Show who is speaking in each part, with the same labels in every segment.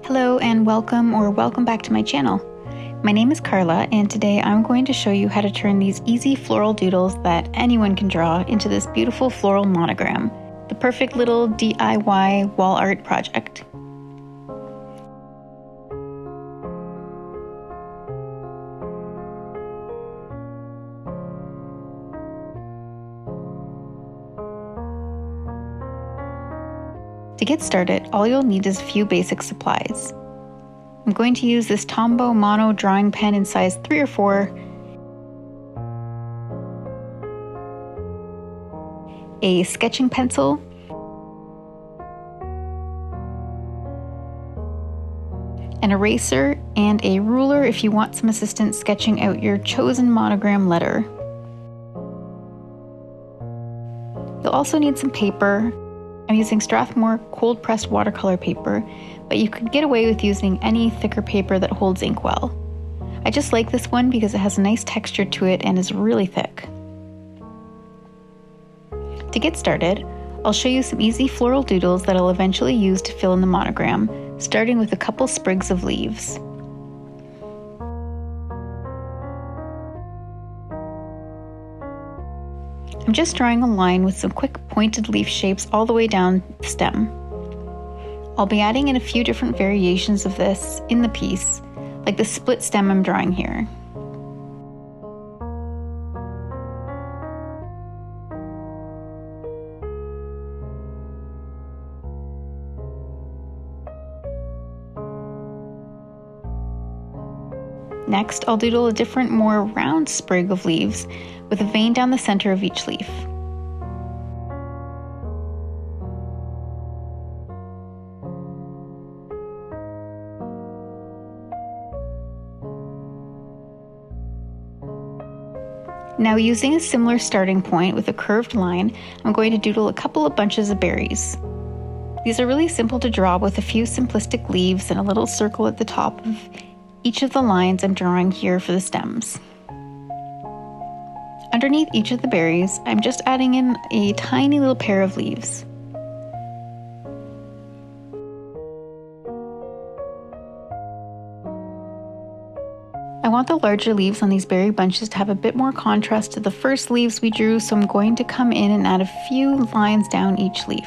Speaker 1: Hello and welcome back to my channel. My name is Karla and today I'm going to show you how to turn these easy floral doodles that anyone can draw into this beautiful floral monogram, the perfect little DIY wall art project. To get started, all you'll need is a few basic supplies. I'm going to use this Tombow Mono drawing pen in size 3 or 4, a sketching pencil, an eraser, and a ruler if you want some assistance sketching out your chosen monogram letter. You'll also need some paper. I'm using Strathmore cold pressed watercolor paper, but you could get away with using any thicker paper that holds ink well. I just like this one because it has a nice texture to it and is really thick. To get started, I'll show you some easy floral doodles that I'll eventually use to fill in the monogram, starting with a couple sprigs of leaves. I'm just drawing a line with some quick pointed leaf shapes all the way down the stem. I'll be adding in a few different variations of this in the piece, like the split stem I'm drawing here. Next, I'll doodle a different, more round sprig of leaves with a vein down the center of each leaf. Now, using a similar starting point with a curved line, I'm going to doodle a couple of bunches of berries. These are really simple to draw with a few simplistic leaves and a little circle at the top of each of the lines I'm drawing here for the stems. Underneath each of the berries, I'm just adding in a tiny little pair of leaves. I want the larger leaves on these berry bunches to have a bit more contrast to the first leaves we drew, so I'm going to come in and add a few lines down each leaf.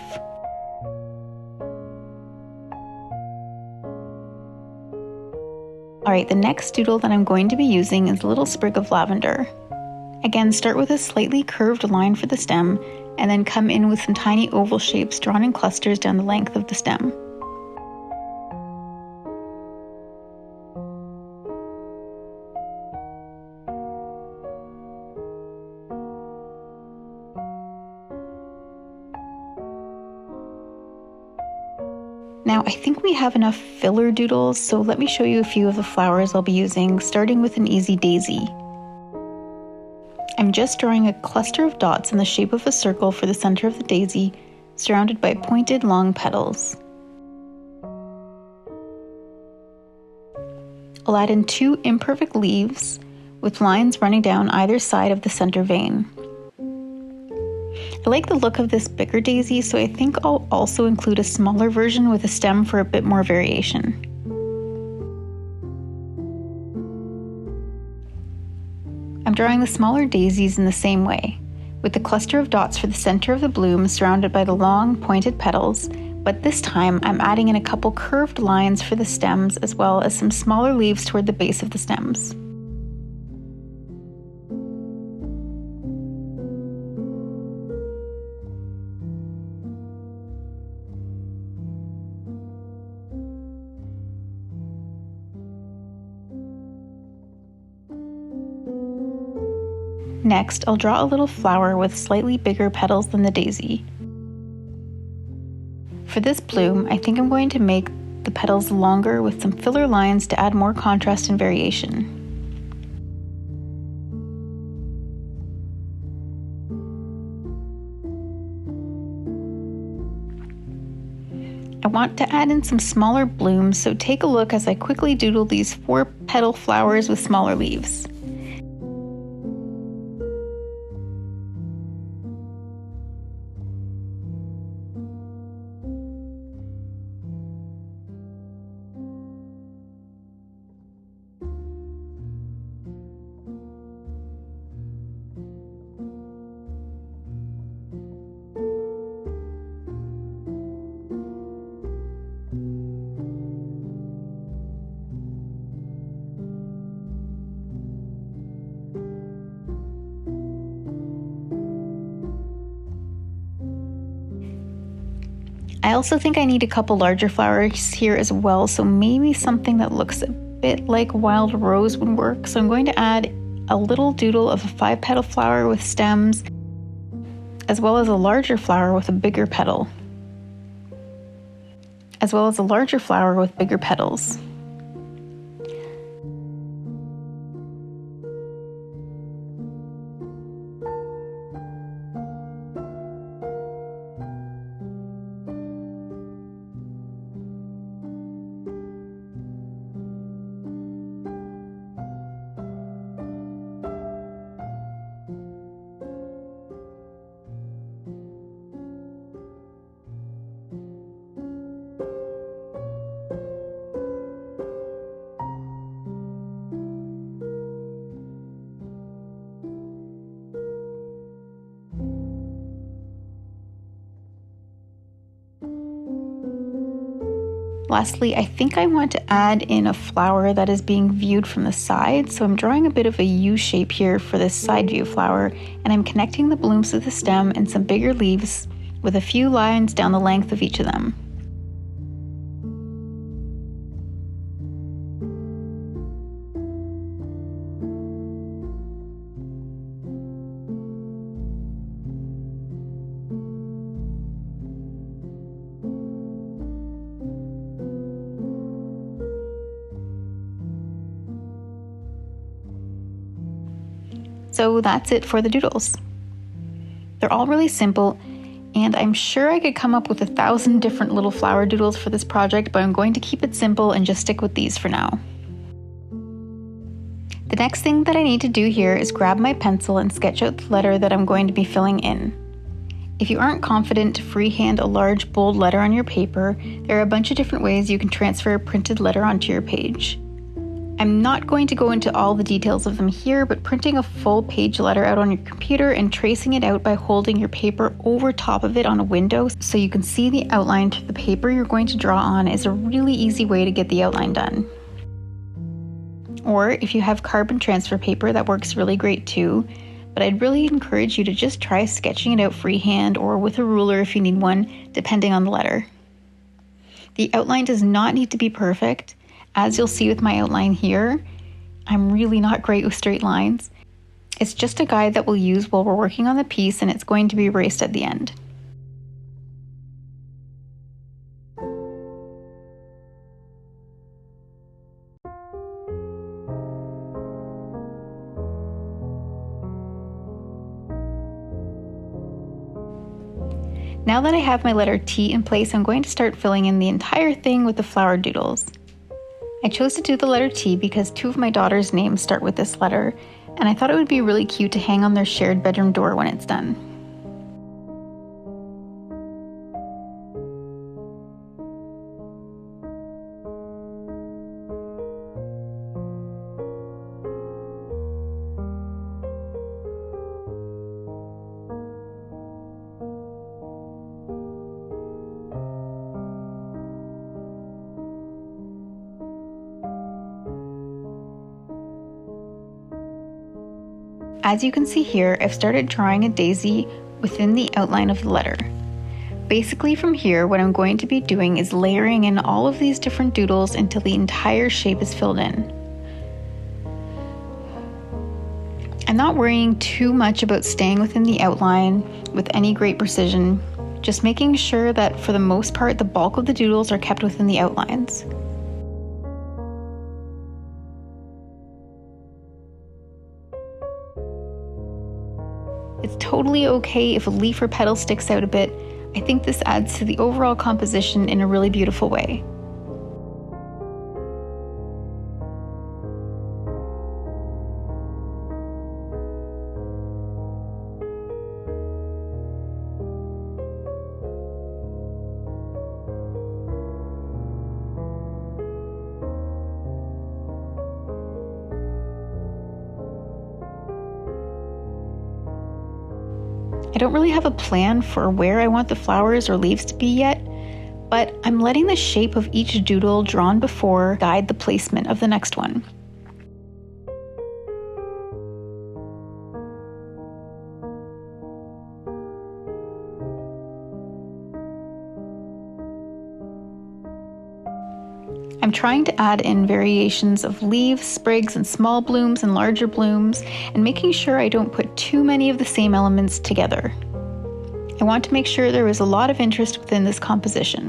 Speaker 1: Alright, the next doodle that I'm going to be using is a little sprig of lavender. Again, start with a slightly curved line for the stem, and then come in with some tiny oval shapes drawn in clusters down the length of the stem. Now, I think we have enough filler doodles, so let me show you a few of the flowers I'll be using, starting with an easy daisy. I'm just drawing a cluster of dots in the shape of a circle for the center of the daisy, surrounded by pointed long petals. I'll add in 2 imperfect leaves with lines running down either side of the center vein. I like the look of this bigger daisy, so I think I'll also include a smaller version with a stem for a bit more variation. I'm drawing the smaller daisies in the same way, with the cluster of dots for the center of the bloom surrounded by the long pointed petals, but this time I'm adding in a couple curved lines for the stems as well as some smaller leaves toward the base of the stems. Next, I'll draw a little flower with slightly bigger petals than the daisy. For this bloom, I think I'm going to make the petals longer with some filler lines to add more contrast and variation. I want to add in some smaller blooms, so take a look as I quickly doodle these 4 petal flowers with smaller leaves. I also think I need a couple larger flowers here as well, so maybe something that looks a bit like wild rose would work. So I'm going to add a little doodle of a 5-petal flower with stems, as well as a larger flower with a bigger petal, as well as a larger flower with bigger petals. Lastly, I think I want to add in a flower that is being viewed from the side, so I'm drawing a bit of a U shape here for this side view flower, and I'm connecting the blooms to the stem and some bigger leaves with a few lines down the length of each of them. So that's it for the doodles. They're all really simple, and I'm sure I could come up with 1,000 different little flower doodles for this project, but I'm going to keep it simple and just stick with these for now. The next thing that I need to do here is grab my pencil and sketch out the letter that I'm going to be filling in. If you aren't confident to freehand a large bold letter on your paper, there are a bunch of different ways you can transfer a printed letter onto your page. I'm not going to go into all the details of them here, but printing a full page letter out on your computer and tracing it out by holding your paper over top of it on a window so you can see the outline to the paper you're going to draw on is a really easy way to get the outline done. Or if you have carbon transfer paper, that works really great too, but I'd really encourage you to just try sketching it out freehand or with a ruler if you need one, depending on the letter. The outline does not need to be perfect. As you'll see with my outline here, I'm really not great with straight lines. It's just a guide that we'll use while we're working on the piece, and it's going to be erased at the end. Now that I have my letter T in place, I'm going to start filling in the entire thing with the flower doodles. I chose to do the letter T because 2 of my daughter's names start with this letter, and I thought it would be really cute to hang on their shared bedroom door when it's done. As you can see here, I've started drawing a daisy within the outline of the letter. Basically from here, what I'm going to be doing is layering in all of these different doodles until the entire shape is filled in. I'm not worrying too much about staying within the outline with any great precision, just making sure that for the most part the bulk of the doodles are kept within the outlines. It's totally okay if a leaf or petal sticks out a bit. I think this adds to the overall composition in a really beautiful way. I don't really have a plan for where I want the flowers or leaves to be yet, but I'm letting the shape of each doodle drawn before guide the placement of the next one. I'm trying to add in variations of leaves, sprigs, and small blooms and larger blooms, and making sure I don't put too many of the same elements together. I want to make sure there is a lot of interest within this composition.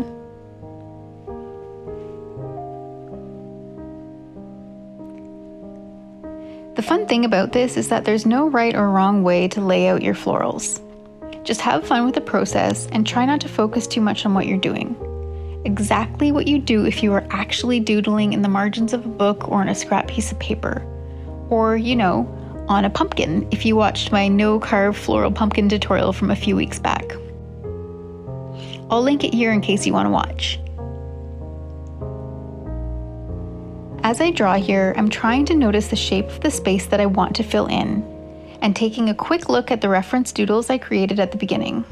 Speaker 1: The fun thing about this is that there's no right or wrong way to lay out your florals. Just have fun with the process and try not to focus too much on what you're doing. Exactly what you do if you are actually doodling in the margins of a book or on a scrap piece of paper. Or, on a pumpkin if you watched my no-carve floral pumpkin tutorial from a few weeks back. I'll link it here in case you want to watch. As I draw here, I'm trying to notice the shape of the space that I want to fill in, and taking a quick look at the reference doodles I created at the beginning.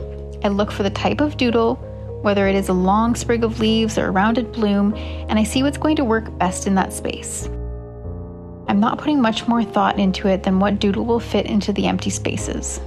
Speaker 1: I look for the type of doodle, whether it is a long sprig of leaves or a rounded bloom, and I see what's going to work best in that space. I'm not putting much more thought into it than what doodle will fit into the empty spaces.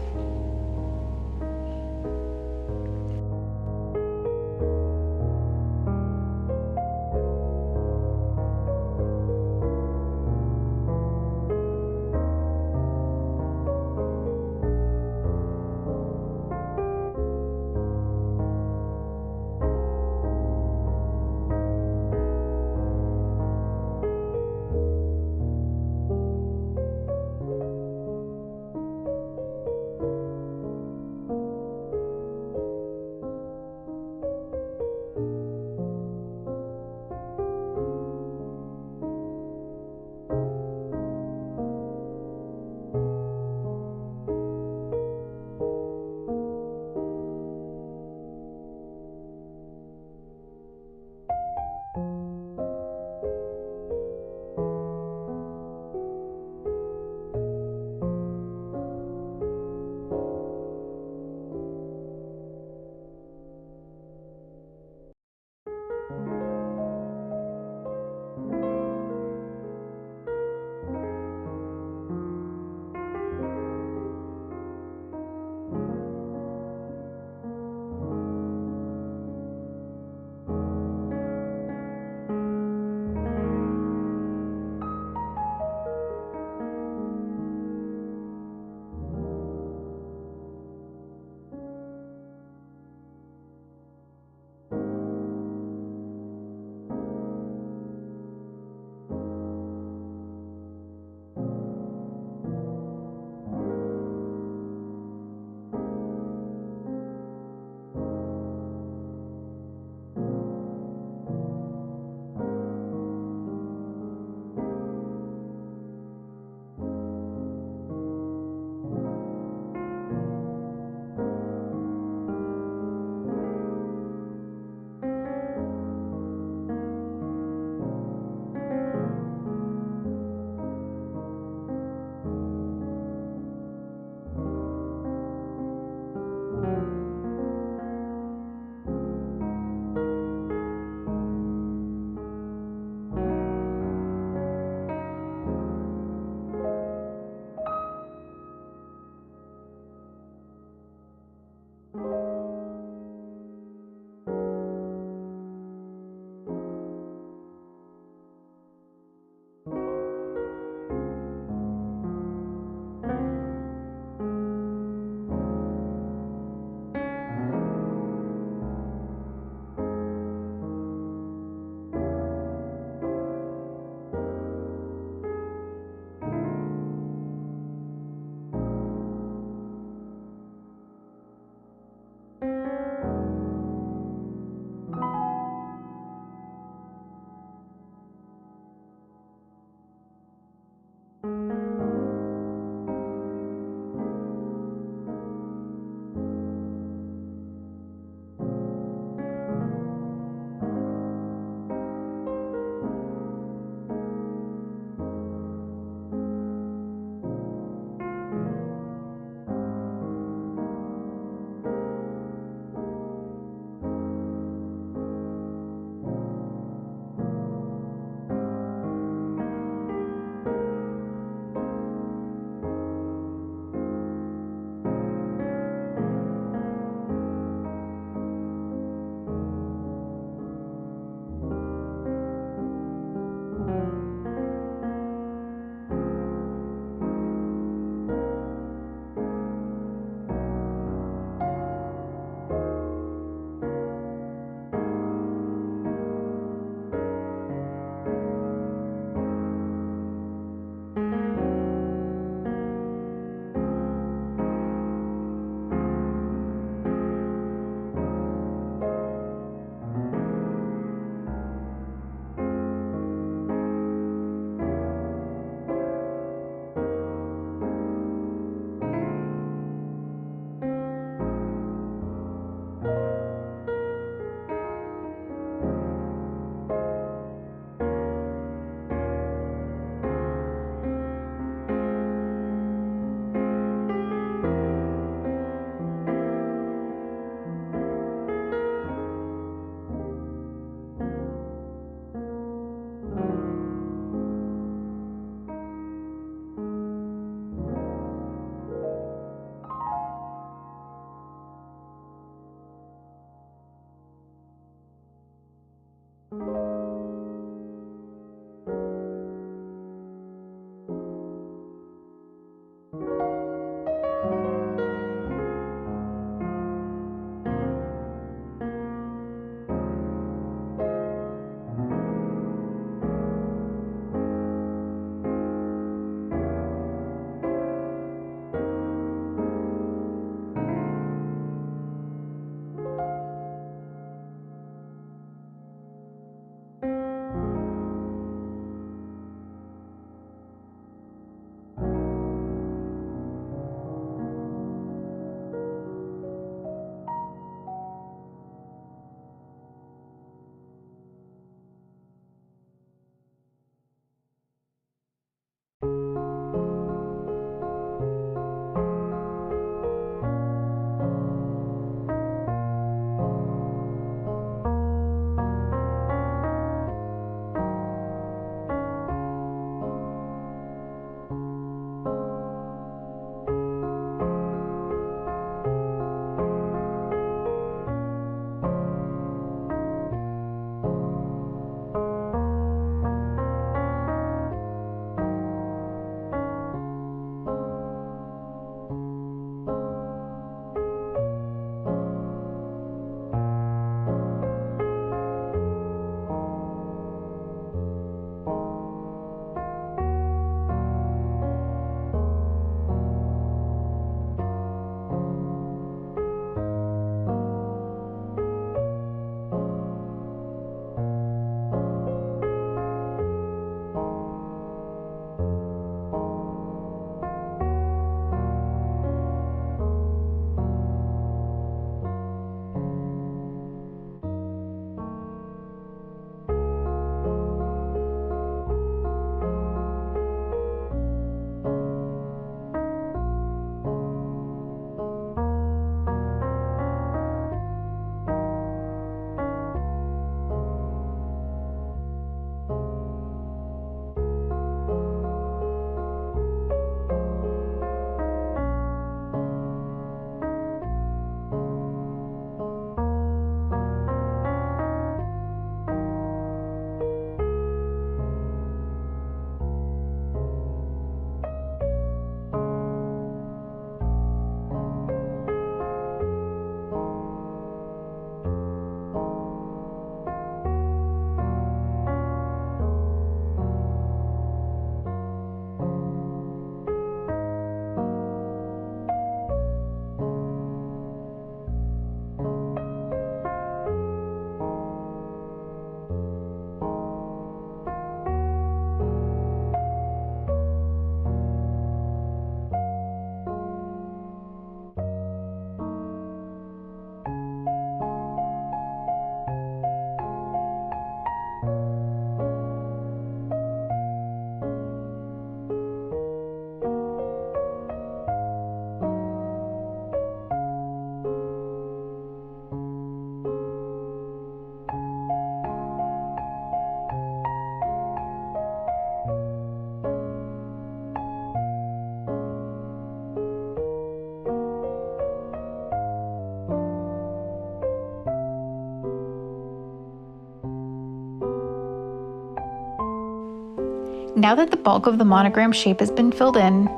Speaker 1: Now that the bulk of the monogram shape has been filled in,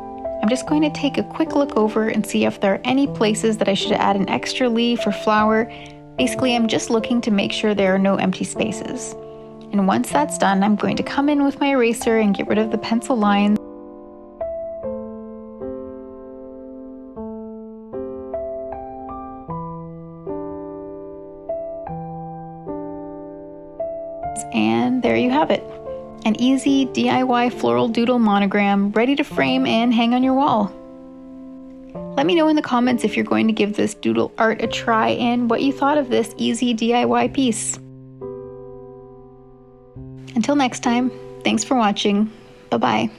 Speaker 1: I'm just going to take a quick look over and see if there are any places that I should add an extra leaf or flower. Basically, I'm just looking to make sure there are no empty spaces. And once that's done, I'm going to come in with my eraser and get rid of the pencil lines. And there you have it. An easy DIY floral doodle monogram ready to frame and hang on your wall. Let me know in the comments if you're going to give this doodle art a try and what you thought of this easy DIY piece. Until next time, thanks for watching. Bye-bye.